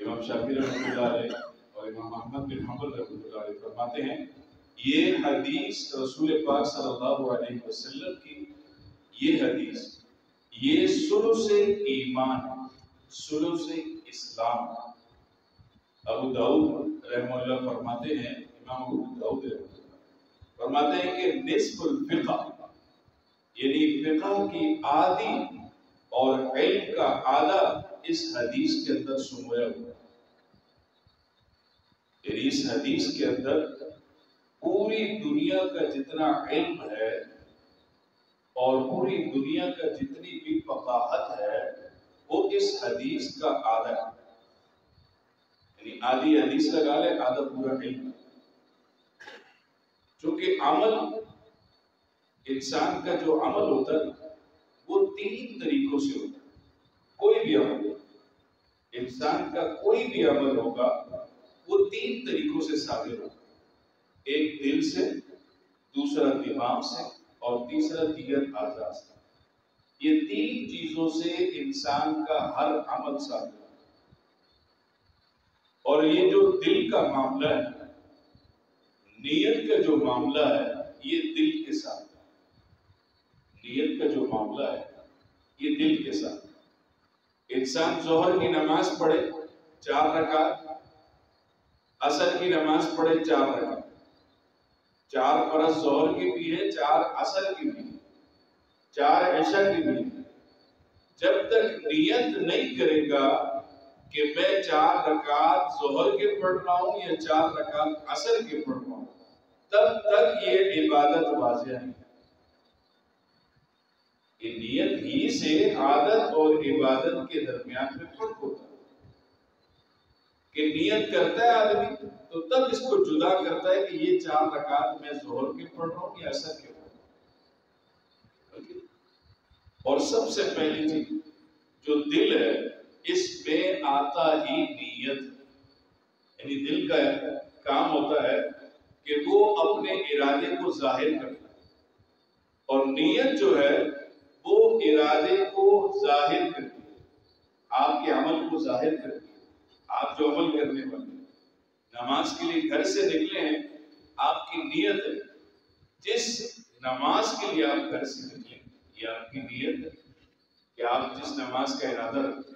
امام شافعی رحمۃ اللہ علیہ اور امام احمد بن حنبل رحمۃ اللہ علیہ فرماتے ہیں یہ حدیث رسول پاک صلی اللہ علیہ وسلم کی یہ حدیث یہ ثلث ایمان ثلث اسلام. ابو داؤد رحمہ اللہ فرماتے ہیں امام ابو داؤد رحمہ اللہ فرماتے ہیں کہ نصف الفقہ یعنی فقہ کی آدھی اور علم کا آدھا اس حدیث کے اندر سمویا ہوا ہے. یعنی اس حدیث کے اندر پوری دنیا کا جتنا علم ہے اور پوری دنیا کا جتنی بھی فقاہت ہے وہ اس حدیث کا آدھا ہے. یعنی آدھی حدیث لگا لے آدھا پورا علم. چونکہ عمل انسان کا جو عمل ہوتا ہے وہ 3 طریقوں سے ہوتا ہے. کوئی بھی عمل انسان کا کوئی بھی عمل ہوگا وہ 3 طریقوں سے صادر ہوگا. ایک دل سے، دوسرا دماغ سے اور تیسرا دیگر اعضاء سے. یہ 3 چیزوں سے انسان کا ہر عمل صادر ہوگا. اور یہ جو دل کا معاملہ ہے، نیت کا جو معاملہ ہے یہ دل کے ساتھ ہے. نیت کا جو معاملہ ہے یہ دل کے ساتھ ہے. انسان ظہر کی نماز پڑھے 4 رکعت، عصر کی نماز پڑھے 4 رکعت، 4 فرض ظہر کی بھی ہے، 4 عصر کی بھی ہے، 4 عشاء کی بھی ہے. جب تک نیت نہیں کرے گا کہ میں 4 رکعت ظہر کے پڑھ رہا ہوں یا 4 رکعت عصر کے پڑھ رہا ہوں تب تک یہ عبادت واضح نہیں. یہ نیت ہی سے عادت اور عبادت کے درمیان میں فرق ہوتا ہے. کہ نیت کرتا ہے آدمی تو تب اس کو جدا کرتا ہے کہ یہ 4 رکعت میں ظہر کے پڑھ رہا ہوں یا عصر کے پڑھ رہا ہوں. اور سب سے پہلی چیز جو دل ہے اس میں آتا ہی نیت. یعنی دل کا کام ہوتا ہے کہ وہ اپنے ارادے کو ظاہر کرتا ہے اور نیت جو ہے وہ ارادے کو ظاہر کرتی ہے، آپ کے عمل کو ظاہر کرتی ہے. آپ جو عمل کرنے والے نماز کے لیے گھر سے نکلے ہیں آپ کی نیت ہے. جس نماز کے لیے آپ گھر سے نکلے یہ آپ کی نیت ہے کہ آپ جس نماز کا ارادہ رکھتے